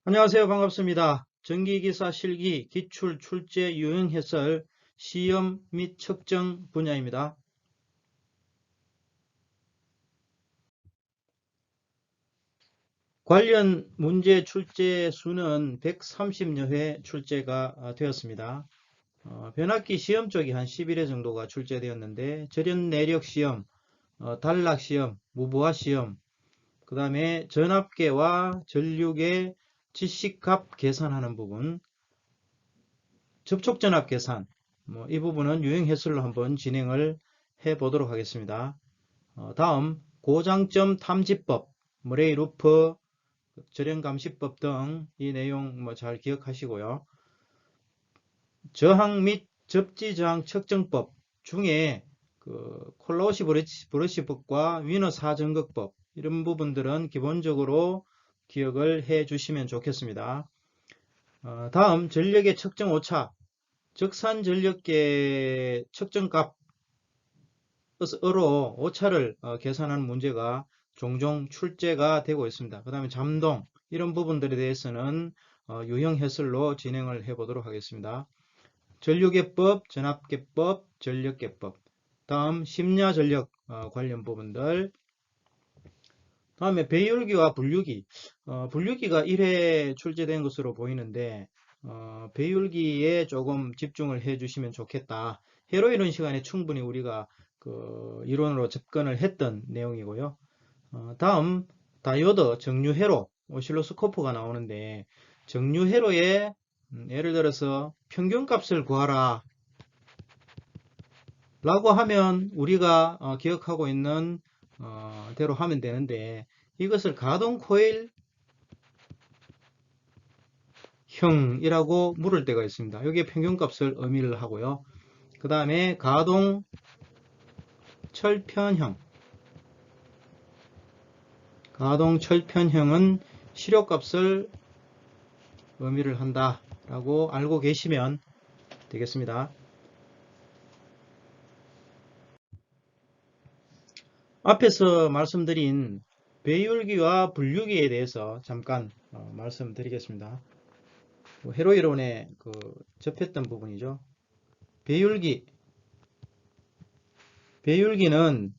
안녕하세요. 반갑습니다. 전기기사 실기 기출 출제 유형 해설 시험 및 측정 분야입니다. 관련 문제 출제 수는 130여 회 출제가 되었습니다. 변압기 시험 쪽이 한 11회 정도가 출제되었는데 절연 내력 시험, 단락 시험, 무보화 시험, 그 다음에 전압계와 전류계 지식값 계산하는 부분, 접촉전압 계산, 이 부분은 유형 해설로 한번 진행을 해 보도록 하겠습니다. 다음 고장점 탐지법, 머레이 루프, 절연감시법 등 이 내용 잘 기억하시고요. 저항 및 접지저항 측정법 중에 콜라우시 브러시법과 위너 사전극법 이런 부분들은 기본적으로 기억을 해 주시면 좋겠습니다. 다음 전력의 측정 오차, 적산 전력계 측정값으로 오차를 계산하는 문제가 종종 출제가 되고 있습니다. 그 다음에 잠동 이런 부분들에 대해서는 유형 해설로 진행을 해 보도록 하겠습니다. 전류계법, 전압계법, 전력계법, 다음 심야전력 관련 부분들, 다음에 배율기와 분류기, 분류기가 1회 출제된 것으로 보이는데 배율기에 조금 집중을 해 주시면 좋겠다. 회로 이론 시간에 충분히 우리가 이론으로 접근을 했던 내용이고요. 다음 다이오드 정류회로 오실로스코프가 나오는데 정류회로에 예를 들어서 평균값을 구하라 라고 하면 우리가 기억하고 있는 대로 하면 되는데 이것을 가동 코일 형이라고 물을 때가 있습니다. 여기에 평균값을 의미를 하고요. 그 다음에 가동 철편형, 가동 철편형은 시료값을 의미를 한다 라고 알고 계시면 되겠습니다. 앞에서 말씀드린 배율기와 분류기에 대해서 잠깐 말씀드리겠습니다. 회로 이론에 접했던 부분이죠. 배율기는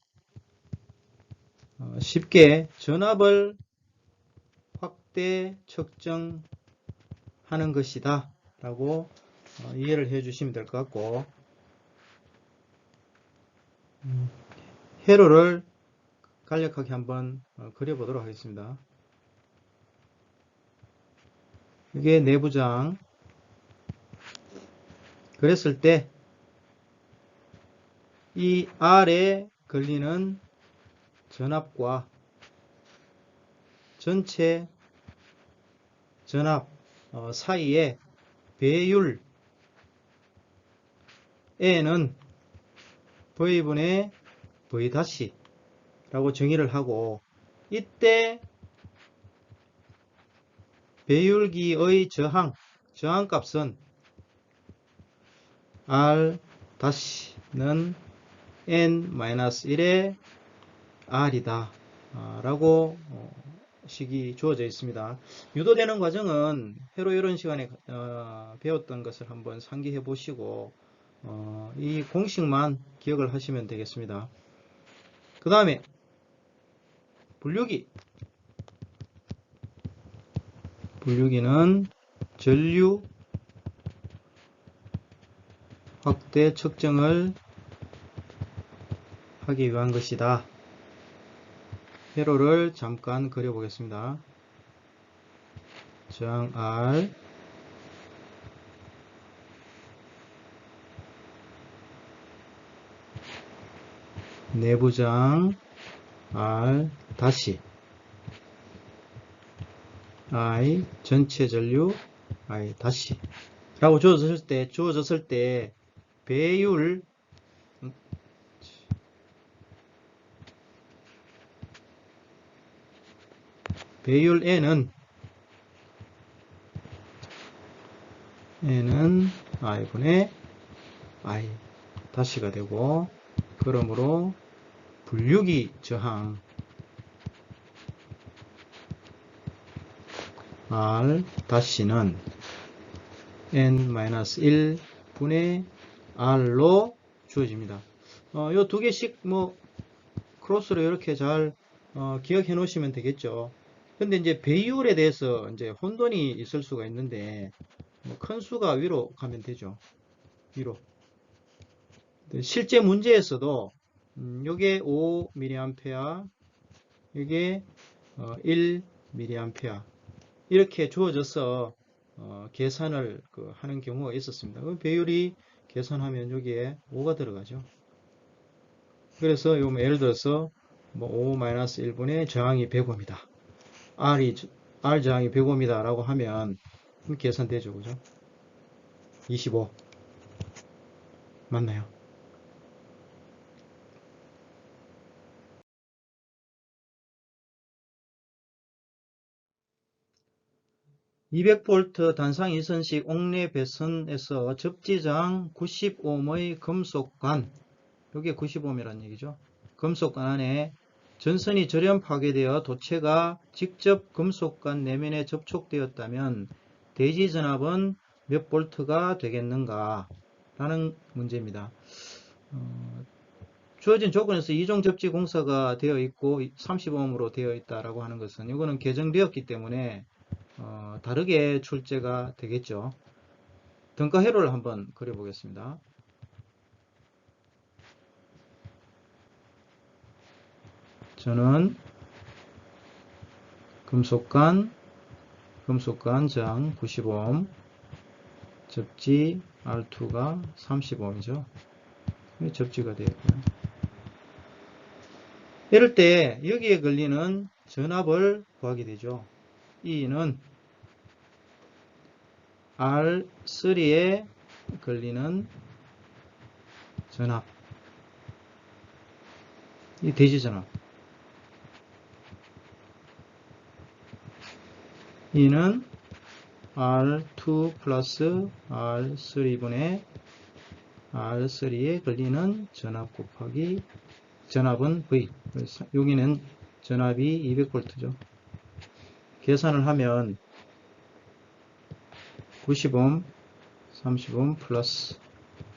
쉽게 전압을 확대 측정하는 것이다 라고 이해를 해 주시면 될 것 같고, 회로를 간략하게 한번 그려 보도록 하겠습니다. 이게 내부장. 그랬을 때 이 R에 걸리는 전압과 전체 전압 사이의 배율 N은 V분의 V 다시 라고 정의를 하고, 이때 배율기의 저항값은 R 다시는 N-1의 R이다 라고 식이 주어져 있습니다. 유도되는 과정은 회로 이론 시간에 배웠던 것을 한번 상기해 보시고 이 공식만 기억을 하시면 되겠습니다. 그 다음에 분류기는 전류 확대 측정을 하기 위한 것이다. 회로를 잠깐 그려 보겠습니다. 저항 R, 내부장 R 다시, I 전체 전류 I 다시 라고 주어졌을 때 배율 N은 I분의 I 다시가 되고, 그러므로 분류기 저항 R 다시는 n-1분의 R로 주어집니다. 요 두 개씩 뭐 크로스로 이렇게 잘 기억해 놓으시면 되겠죠. 근데 이제 배율에 대해서 이제 혼돈이 있을 수가 있는데 뭐큰 수가 위로 가면 되죠. 위로. 실제 문제에서도 요게 5mA, 이게 1mA 이렇게 주어져서 계산을 하는 경우가 있었습니다. 그럼 배율이 계산하면 여기에 5가 들어가죠. 그래서 요 예를 들어서 뭐 5-1분의 저항이 100ohm이다. R 저항이 100ohm이다 라고 하면 계산되죠. 그죠? 25 맞나요? 200V 단상 2선식 옥내 배선에서 접지저항 90ohm의 금속관, 이게 90ohm이라는 얘기죠. 금속관 안에 전선이 절연 파괴되어 도체가 직접 금속관 내면에 접촉되었다면 대지 전압은 몇 볼트가 되겠는가 라는 문제입니다. 주어진 조건에서 이종 접지 공사가 되어 있고 30ohm으로 되어 있다라고 하는 것은 이거는 개정되었기 때문에 다르게 출제가 되겠죠. 등가 회로를 한번 그려보겠습니다. 저는 금속관 저항 90ohm, 접지 R2가 30ohm이죠. 접지가 되었고요. 이럴 때 여기에 걸리는 전압을 구하게 되죠. E는 R3에 걸리는 전압, 이 대지 전압. E는 R2 플러스 R3분의 R3에 걸리는 전압 곱하기 전압은 V. 여기는 전압이 200V죠. 계산을 하면 90ohm, 30ohm 플러스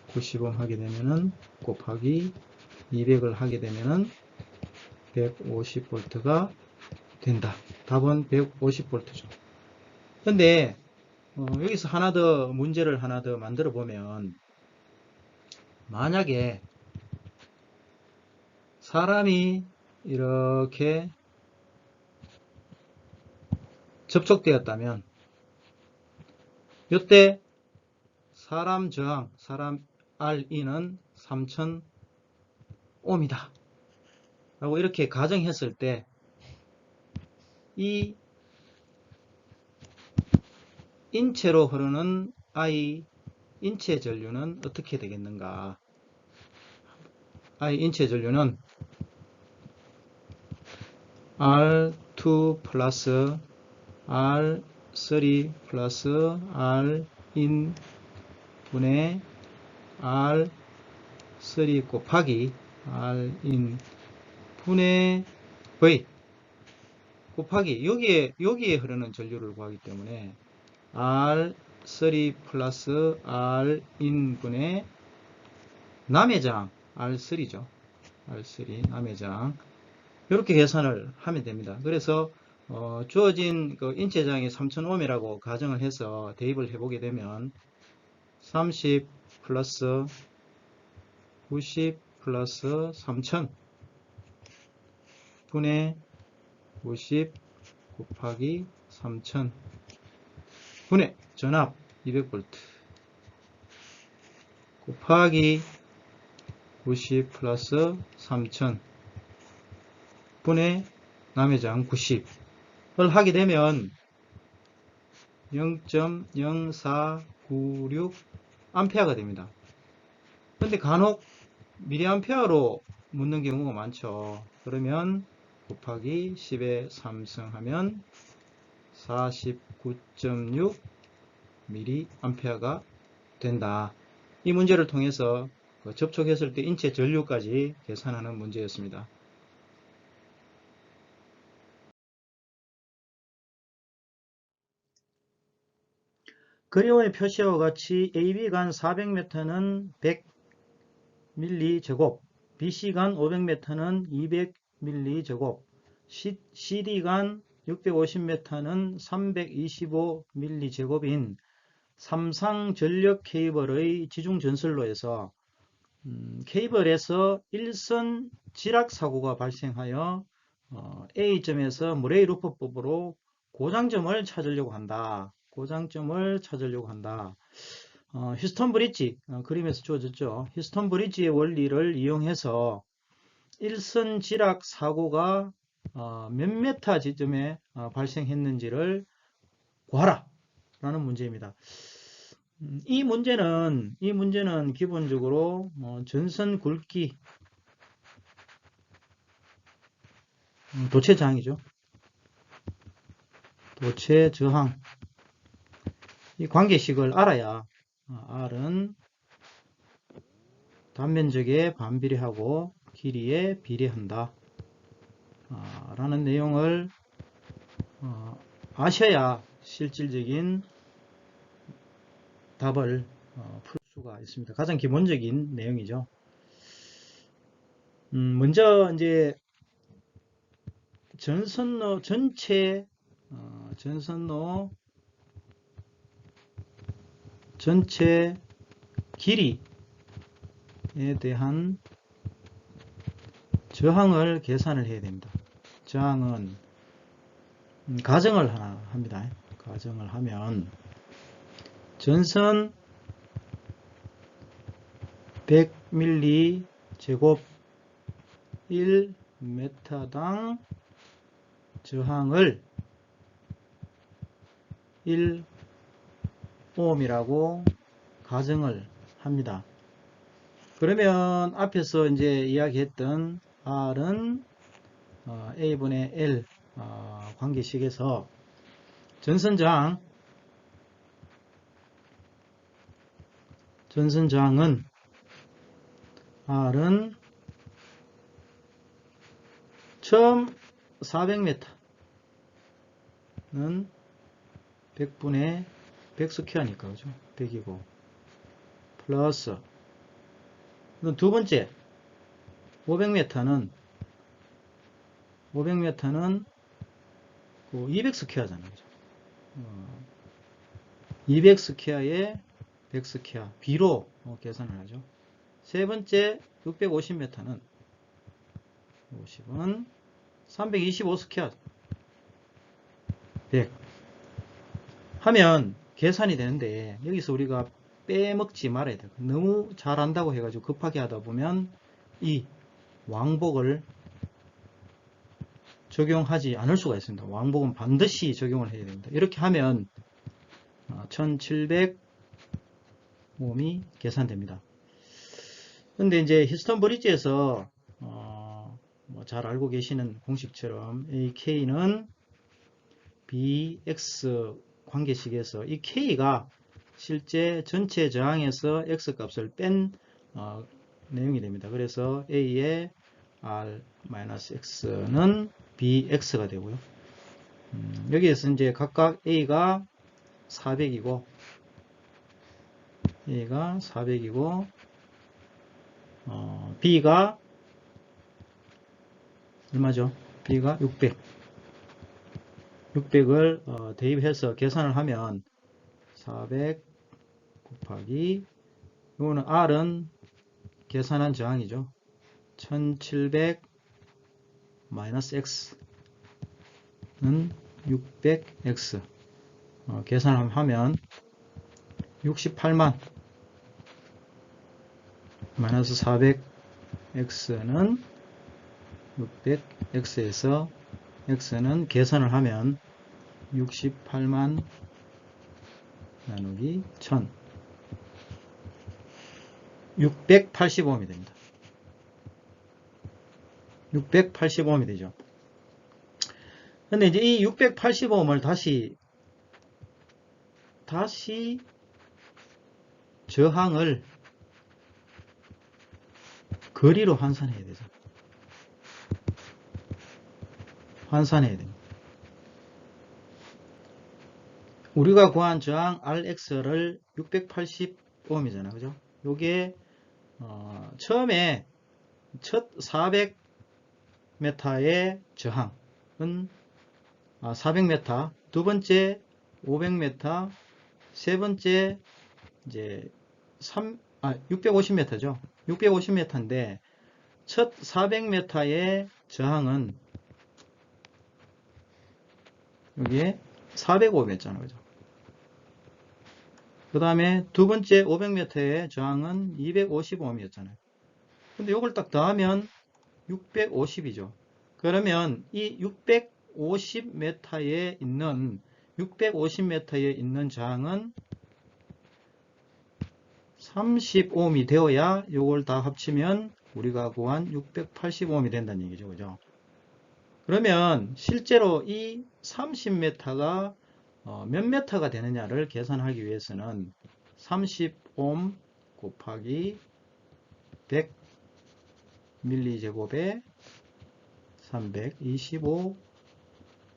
90ohm 하게 되면은 곱하기 200을 하게 되면은 150V가 된다. 답은 150V죠. 근데 여기서 문제를 하나 더 만들어 보면, 만약에 사람이 이렇게 접촉되었다면 이때 사람 저항, 사람 Re는 3000ohm이다 라고 이렇게 가정했을 때 이 인체로 흐르는 I 인체 전류는 어떻게 되겠는가? I 인체 전류는 R2 플러스 R3 플러스 R인 분의 R3 곱하기 R인 분의 V 곱하기 여기에 흐르는 전류를 구하기 때문에 R3 플러스 R인 분의 남해장 R3죠. R3 남해장 이렇게 계산을 하면 됩니다. 그래서 주어진 인체장이 3000ohm이라고 가정을 해서 대입을 해보게 되면 30 플러스 90 플러스 3000 분의 50 곱하기 3000 분의 전압 200V 곱하기 90 플러스 3000 분의 남해장 90을 하게 되면 0.0496 암페어가 됩니다. 근데 간혹 미리암페어로 묻는 경우가 많죠. 그러면 곱하기 10의 3승하면 49.6 mA가 된다. 이 문제를 통해서 접촉했을 때 인체 전류까지 계산하는 문제였습니다. 그림의 표시와 같이 AB 간 400m는 100mJ, BC 간 500m는 200mJ, CD 간 650m는 325mJ인 삼상전력 케이블의 지중 전선로에서 케이블에서 일선 지락 사고가 발생하여 A점에서 무레이-루퍼법으로 고장점을 찾으려고 한다. 휴스턴 브릿지, 그림에서 주어졌죠. 휴스턴 브릿지의 원리를 이용해서 일선 지락 사고가 몇 메타 지점에 발생했는지를 구하라 라는 문제입니다. 이 문제는 기본적으로 전선 굵기, 도체 저항이죠. 도체 저항. 이 관계식을 알아야 R은 단면적에 반비례하고 길이에 비례한다 라는 내용을 아셔야 실질적인 답을 풀 수가 있습니다. 가장 기본적인 내용이죠. 먼저 이제 전선로 전체 전체 길이에 대한 저항을 계산을 해야 됩니다. 저항은 가정을 하나 합니다. 가정을 하면 전선 100mJ 1m당 저항을 1ohm이라고 가정을 합니다. 그러면 앞에서 이제 이야기했던 R은 A분의 L 관계식에서 전선 저항은 R은 처음 400m는 100분의 100스퀘어니까 그죠? 100이고 플러스 두 번째 500m는 200스퀘어잖아요. 그죠? 200스퀘어에 100스퀘어 B로 계산을 하죠. 세 번째 650m는 50은 325스퀘어 100 하면 계산이 되는데 여기서 우리가 빼먹지 말아야 돼요. 너무 잘한다고 해가지고 급하게 하다 보면 이 왕복을 적용하지 않을 수가 있습니다. 왕복은 반드시 적용을 해야 됩니다. 이렇게 하면 1700ohm이 계산됩니다. 근데 이제 휴스턴 브릿지에서 잘 알고 계시는 공식처럼 이 K는 BX 관계식에서 이 K가 실제 전체 저항에서 X 값을 뺀 내용이 됩니다. 그래서 A의 R-X는 BX가 되고요. 여기에서 이제 각각 A가 400이고 B가 얼마죠? B가 600을 대입해서 계산을 하면 400 곱하기 이거는 R은 계산한 저항이죠. 1700 마이너스 X는 600X 계산하면 68만 마이너스 400X는 600X에서 X는 계산을 하면 68만 나누기 1000 680ohm이 됩니다. 680ohm이 되죠. 근데 이제 이 680ohm을 다시 저항을 거리로 환산해야 되죠. 환산해야 됩니다. 우리가 구한 저항 RX를 680ohm이잖아. 그죠? 요게, 처음에 첫 400m의 저항은 400m, 두 번째 500m, 세 번째 이제 650m죠. 650m인데 첫 400m의 저항은 여기에 405m였잖아요. 그죠? 그 다음에 두 번째 500m의 저항은 255ohm이었잖아요. 근데 이걸 딱 더하면 650이죠. 그러면 이 650m에 있는 저항은 30ohm이 되어야 이걸 다 합치면 우리가 구한 680ohm이 된다는 얘기죠. 그죠? 그러면 실제로 이 30m가 몇 m가 되느냐를 계산하기 위해서는 30ohm 곱하기 100 밀리제곱에 325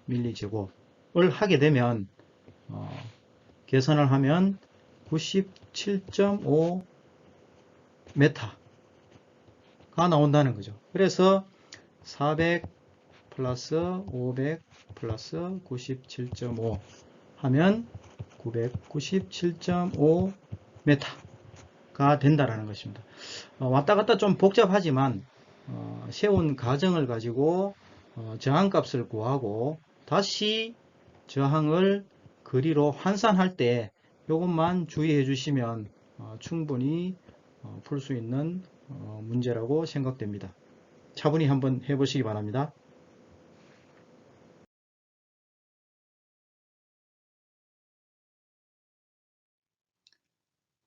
밀리제곱을 하게 되면 계산을 하면 97.5 m가 나온다는 거죠. 그래서 400 플러스 500 플러스 97.5 하면 997.5 m가 된다라는 것입니다. 왔다 갔다 좀 복잡하지만 세운 가정을 가지고 저항값을 구하고 다시 저항을 거리로 환산할 때 이것만 주의해 주시면 충분히 풀 수 있는 문제라고 생각됩니다. 차분히 한번 해보시기 바랍니다.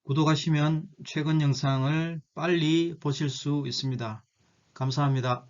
구독하시면 최근 영상을 빨리 보실 수 있습니다. 감사합니다.